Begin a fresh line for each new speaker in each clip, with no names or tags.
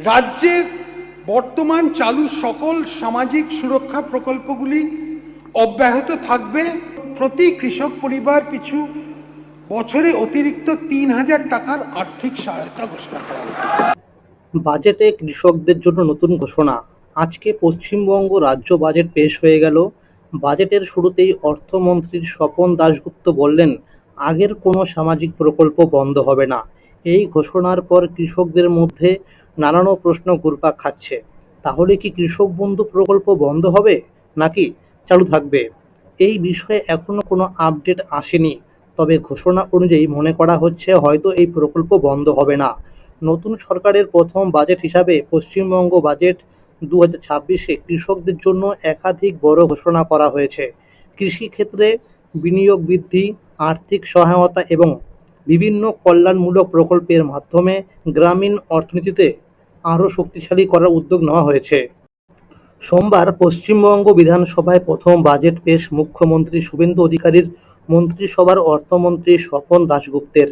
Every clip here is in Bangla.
রাজ্যের বর্তমান চালু সকল সামাজিক সুরক্ষা প্রকল্পগুলি অব্যাহত থাকবে। প্রতি কৃষক পরিবার পিছু বছরে অতিরিক্ত ৩,০০০ টাকার আর্থিক সহায়তা ঘোষণা করা হবে।
বাজেটে কৃষকদের জন্য নতুন ঘোষণা। আজকে পশ্চিমবঙ্গ রাজ্য বাজেট পেশ হয়ে গেল। বাজেটের শুরুতেই অর্থমন্ত্রী স্বপন দাশগুপ্ত বললেন, আগের কোনো সামাজিক প্রকল্প বন্ধ হবে না। এই ঘোষণার পর কৃষকদের মধ্যে নানান প্রশ্ন ঘুরপাক খাচ্ছে। তাহলে কি কৃষক বন্ধু প্রকল্প বন্ধ হবে নাকি চালু থাকবে? এই বিষয়ে এখনো কোনো আপডেট আসেনি, তবে ঘোষণা অনুযায়ী মনে করা হচ্ছে হয়তো এই প্রকল্প বন্ধ হবে না। নতুন সরকারের প্রথম বাজেট হিসাবে পশ্চিমবঙ্গ বাজেট 2026-এ কৃষকদের জন্য একাধিক বড় ঘোষণা করা হয়েছে। কৃষিক্ষেত্রে বিনিয়োগ বৃদ্ধি, আর্থিক সহায়তা এবং বিভিন্ন কল্যাণমূলক প্রকল্পের মাধ্যমে গ্রামীণ অর্থনীতিতে আরও শক্তিশালী করার উদ্যোগ নেওয়া হয়েছে। সোমবার পশ্চিমবঙ্গ বিধানসভায় প্রথম বাজেট পেশ মুখ্যমন্ত্রী শুভেন্দু অধিকারীর মন্ত্রিসভার অর্থমন্ত্রী স্বপন দাশগুপ্তের।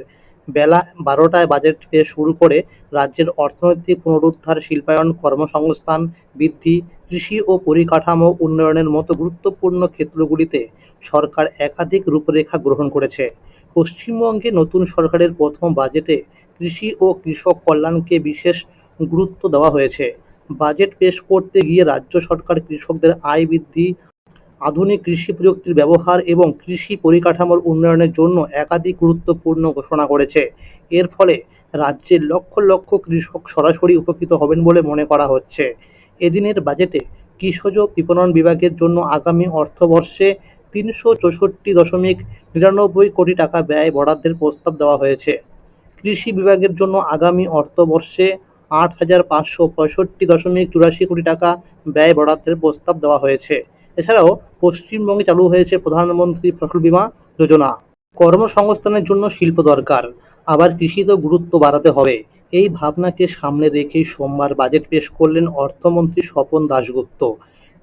বেলা 12টায় বাজেট পেশ শুরু করে রাজ্যের অর্থনৈতিক পুনরুদ্ধার, শিল্পায়ন, কর্মসংস্থান বৃদ্ধি, কৃষি ও পরিকাঠামো উন্নয়নের মতো গুরুত্বপূর্ণ ক্ষেত্রগুলিতে সরকার একাধিক রূপরেখা গ্রহণ করেছে। পশ্চিমবঙ্গে নতুন সরকারের প্রথম বাজেটে কৃষি ও কৃষক কল্যাণকে বিশেষ গুরুত্ব দেওয়া হয়েছে। বাজেট পেশ করতে গিয়ে রাজ্য সরকার কৃষকদের আয় বৃদ্ধি, আধুনিক কৃষি প্রযুক্তির ব্যবহার এবং কৃষি পরিকাঠামোর উন্নয়নের জন্য একাধিক গুরুত্বপূর্ণ ঘোষণা করেছে। এর ফলে রাজ্যের লক্ষ লক্ষ কৃষক সরাসরি উপকৃত হবেন বলে মনে করা হচ্ছে। এদিনের বাজেটে কৃষিজ বিপণন বিভাগের জন্য আগামী অর্থবর্ষে ৩৬৪.৯৯ কোটি টাকা ব্যয় বরাদ্দের প্রস্তাব দেওয়া হয়েছে। কৃষি বিভাগের জন্য আগামী অর্থবর্ষে ৮,৫৬৫.৮৪ কোটি টাকা ব্যয় বরাদ্দের প্রস্তাব দেওয়া হয়েছে। এছাড়াও পশ্চিমবঙ্গে চালু হয়েছে প্রধানমন্ত্রী ফসল বীমা যোজনা। কর্মসংস্থানের জন্য শিল্প দরকার, আবার কৃষিতেও গুরুত্ব বাড়াতে হবে। এই ভাবনাকে সামনে রেখেই সোমবার বাজেট পেশ করলেন অর্থমন্ত্রী স্বপন দাশগুপ্ত।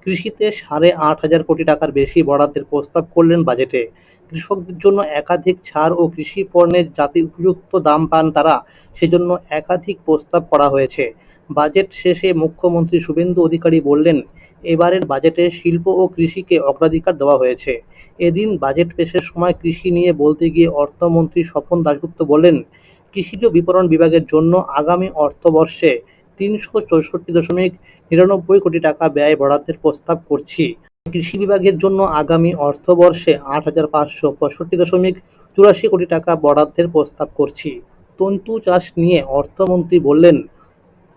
কৃষিতে ৮,৫০০ কোটি টাকার বেশি বরাদ্দের প্রস্তাব করলেন বাজেটে। কৃষকদের জন্য একাধিক ছাড় ও কৃষি পণ্যের যাতে উপযুক্ত দাম পান তারা, সেজন্য একাধিক প্রস্তাব করা হয়েছে। বাজেট শেষে মুখ্যমন্ত্রী শুভেন্দু অধিকারী বললেন, এবারের বাজেটে শিল্প ও কৃষিকে অগ্রাধিকার দেওয়া হয়েছে। এদিন বাজেট পেশের সময় কৃষি নিয়ে বলতে গিয়ে অর্থমন্ত্রী স্বপন দাশগুপ্ত বলেন, কৃষিজ বিপণন বিভাগের জন্য আগামী অর্থবর্ষে ৩৬৪.৯৯ কোটি টাকা ব্যয় বরাদ্দের প্রস্তাব করছি। কৃষি বিভাগের জন্য আগামী অর্থবর্ষে ৮,৫৬৫.৮৪ কোটি টাকা বরাদ্দের প্রস্তাব করছি। তন্তু চাষ নিয়ে অর্থমন্ত্রী বললেন,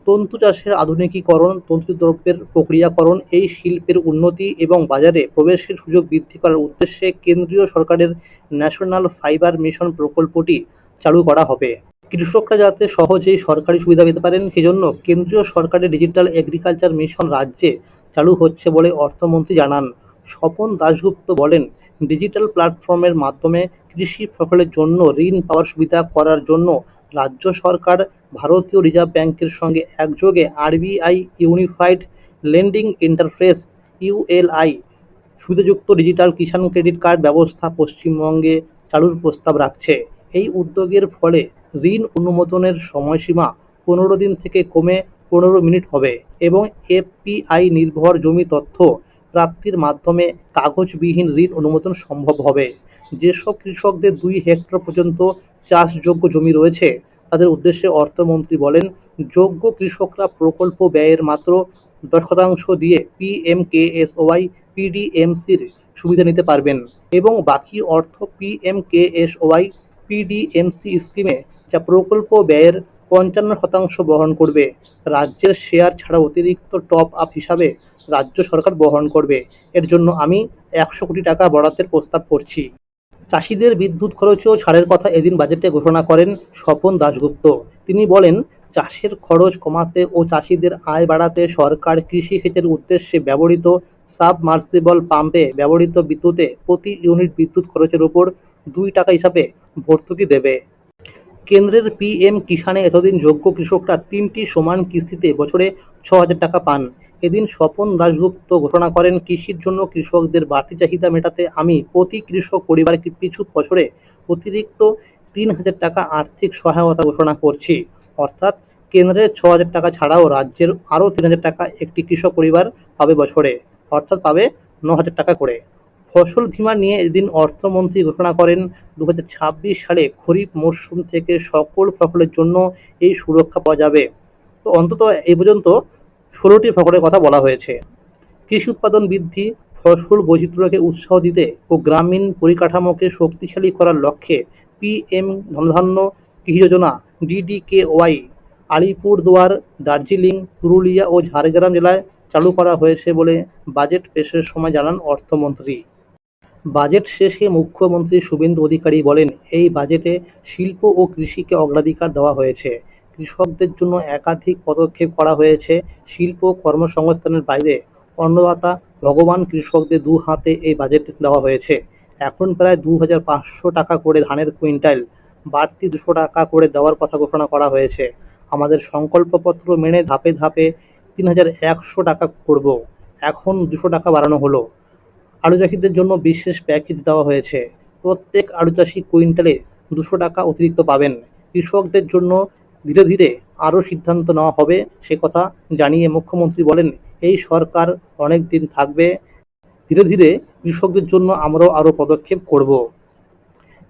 তন্তু চাষের আধুনিকীকরণ, তন্তুদ্রব্যের প্রক্রিয়াকরণ, এই শিল্পের উন্নতি এবং বাজারে প্রবেশের সুযোগ বৃদ্ধি করার উদ্দেশ্যে কেন্দ্রীয় সরকারের ন্যাশনাল ফাইবার মিশন প্রকল্পটি চালু করা হবে। কৃষকরা যাতে সহজেই সরকারি সুবিধা পেতে পারেন, সেজন্য কেন্দ্রীয় সরকারের ডিজিটাল এগ্রিকালচার মিশন রাজ্যে চালু হচ্ছে বলে অর্থমন্ত্রী জানান। স্বপন দাশগুপ্ত বলেন, ডিজিটাল প্ল্যাটফর্মের মাধ্যমে কৃষি ফসলের জন্য ঋণ পাওয়ার সুবিধা করার জন্য রাজ্য সরকার ভারতীয় রিজার্ভ ব্যাংকের সঙ্গে একযোগে RBI unified lending interface ULI সুবিধাযুক্ত ডিজিটাল কিষাণ ক্রেডিট কার্ড ব্যবস্থা পশ্চিমবঙ্গে চালুর প্রস্তাব রাখছে। এই উদ্যোগের ফলে ঋণ অনুমোদনের সময়সীমা 15 দিন থেকে কমে 15 মিনিট হবে এবং এপিআই নির্ভর জমি তথ্য প্রাপ্তির মাধ্যমে কাগজবিহীন ঋণ অনুমোদন সম্ভব হবে। যেসব কৃষকদের 2 হেক্টর পর্যন্ত চাষযোগ্য জমি রয়েছে তাদের উদ্দেশ্যে অর্থমন্ত্রী বলেন, যোগ্য কৃষকরা প্রকল্প ব্যয়ের মাত্র 10% দিয়ে পিএমকেএসওয়াই পিডিএমসির সুবিধা নিতে পারবেন এবং বাকি অর্থ পিএমকেএসওয়াই পিডিএমসি স্কিমে যা প্রকল্প ব্যয়ের 55% বহন করবে। রাজ্যের শেয়ার ছাড়া অতিরিক্ত টপ আপ হিসাবে রাজ্য সরকার বহন করবে। এর জন্য আমি 100 কোটি টাকা বরাদ্দের প্রস্তাব করছি। চাষিদের বিদ্যুৎ খরচেও ছাড়ের কথা এদিন বাজেটে ঘোষণা করেন স্বপন দাশগুপ্ত। তিনি বলেন, চাষের খরচ কমাতে ও চাষিদের আয় বাড়াতে সরকার কৃষিক্ষেত্রের উদ্দেশ্যে ব্যবহৃত সাবমার্সিবল পাম্পে ব্যবহৃত বিদ্যুতে প্রতি ইউনিট বিদ্যুৎ খরচের উপর 2 টাকা হিসাবে ভর্তুকি দেবে। কেন্দ্রের পিএম কিষাণে এতদিন যোগ্য কৃষকরা 3টি সমান কিস্তিতে বছরে 6,000 টাকা পান। এদিন স্বপন দাশগুপ্ত ঘোষণা করেন, কৃষির জন্য কৃষকদের বাড়তি চাহিদা মেটাতে আমি প্রতি কৃষক পরিবার পিছু বছরে অতিরিক্ত 3,000 টাকা আর্থিক সহায়তা ঘোষণা করছি। অর্থাৎ কেন্দ্রের 6,000 টাকা ছাড়াও রাজ্যের আরও 3,000 টাকা একটি কৃষক পরিবার পাবে বছরে, অর্থাৎ পাবে 9,000 টাকা করে। ফসল বীমা নিয়ে এদিন অর্থমন্ত্রী ঘোষণা করেন 2026 সালে খরিফ মরশুম থেকে সকল ফসলের জন্য এই সুরক্ষা পাওয়া যাবে। তো অন্তত এই পর্যন্ত 16টি ফসলের কথা বলা হয়েছে। কৃষি উৎপাদন বৃদ্ধি, ফসল বৈচিত্র্যকে উৎসাহ দিতে ও গ্রামীণ পরিকাঠামোকে শক্তিশালী করার লক্ষ্যে পিএম ধনধান্য কৃষি যোজনা DDKY আলিপুরদুয়ার, দার্জিলিং, পুরুলিয়া ও ঝাড়গ্রাম জেলায় চালু করা হয়েছে বলে বাজেট পেশের সময় জানান অর্থমন্ত্রী। বাজেট শেষে মুখ্যমন্ত্রী শুভেন্দু অধিকারী বলেন, এই বাজেটে শিল্প ও কৃষিকে অগ্রাধিকার দেওয়া হয়েছে। কৃষকদের জন্য একাধিক পদক্ষেপ করা হয়েছে। শিল্প কর্মসংস্থানের বাইরে অন্নদাতা ভগবান কৃষকদের দু হাতে এই বাজেট দেওয়া হয়েছে। এখন প্রায় 2,500 টাকা করে ধানের কুইন্টাল, বাড়তি 200 টাকা করে দেওয়ার কথা ঘোষণা করা হয়েছে। আমাদের সংকল্পপত্র মেনে ধাপে ধাপে 3,100 টাকা করব, এখন 200 টাকা বাড়ানো হলো। আলু চাষিদের জন্য বিশেষ প্যাকেজ দেওয়া হয়েছে। প্রত্যেক আলু চাষি কুইন্টালে 200 টাকা অতিরিক্ত পাবেন। কৃষকদের জন্য ধীরে ধীরে আরও সিদ্ধান্ত নেওয়া হবে, সে কথা জানিয়ে মুখ্যমন্ত্রী বলেন, এই সরকার অনেক দিন থাকবে, ধীরে ধীরে কৃষকদের জন্য আমরাও আরও পদক্ষেপ করব।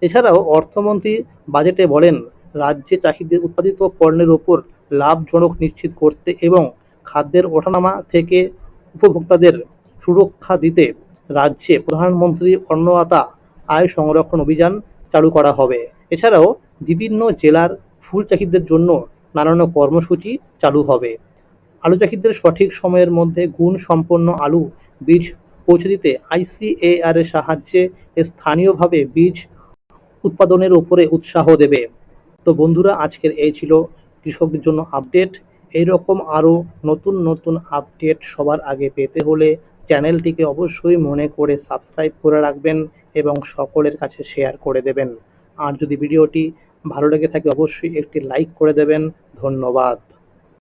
এছাড়াও অর্থমন্ত্রী বাজেটে বলেন, রাজ্যে চাষিদের উৎপাদিত পণ্যের ওপর লাভজনক নিশ্চিত করতে এবং খাদ্যের ওঠানামা থেকে উপভোক্তাদের সুরক্ষা দিতে রাজ্যে প্রধানমন্ত্রী অন্নদাতা আয় সংরক্ষণ অভিযান চালু করা হবে। এছাড়াও বিভিন্ন জেলার ফুল চাষিদের জন্য নানান কর্মসূচি চালু হবে। আলু চাষিদের সঠিক সময়ের মধ্যে গুণসম্পন্ন আলু বীজ পৌঁছে দিতে ICAR এর সাহায্যে স্থানীয়ভাবে বীজ উৎপাদনের উপরে উৎসাহ দেবে। তো বন্ধুরা, আজকের এই ছিল কৃষকদের জন্য আপডেট। এইরকম আরও নতুন নতুন আপডেট সবার আগে পেতে হলে চ্যানেলটিকে অবশ্যই মনে করে সাবস্ক্রাইব করে রাখবেন এবং সকলের কাছে শেয়ার করে দেবেন। আর যদি ভিডিওটি ভালো লেগে থাকে অবশ্যই একটি লাইক করে দেবেন। ধন্যবাদ।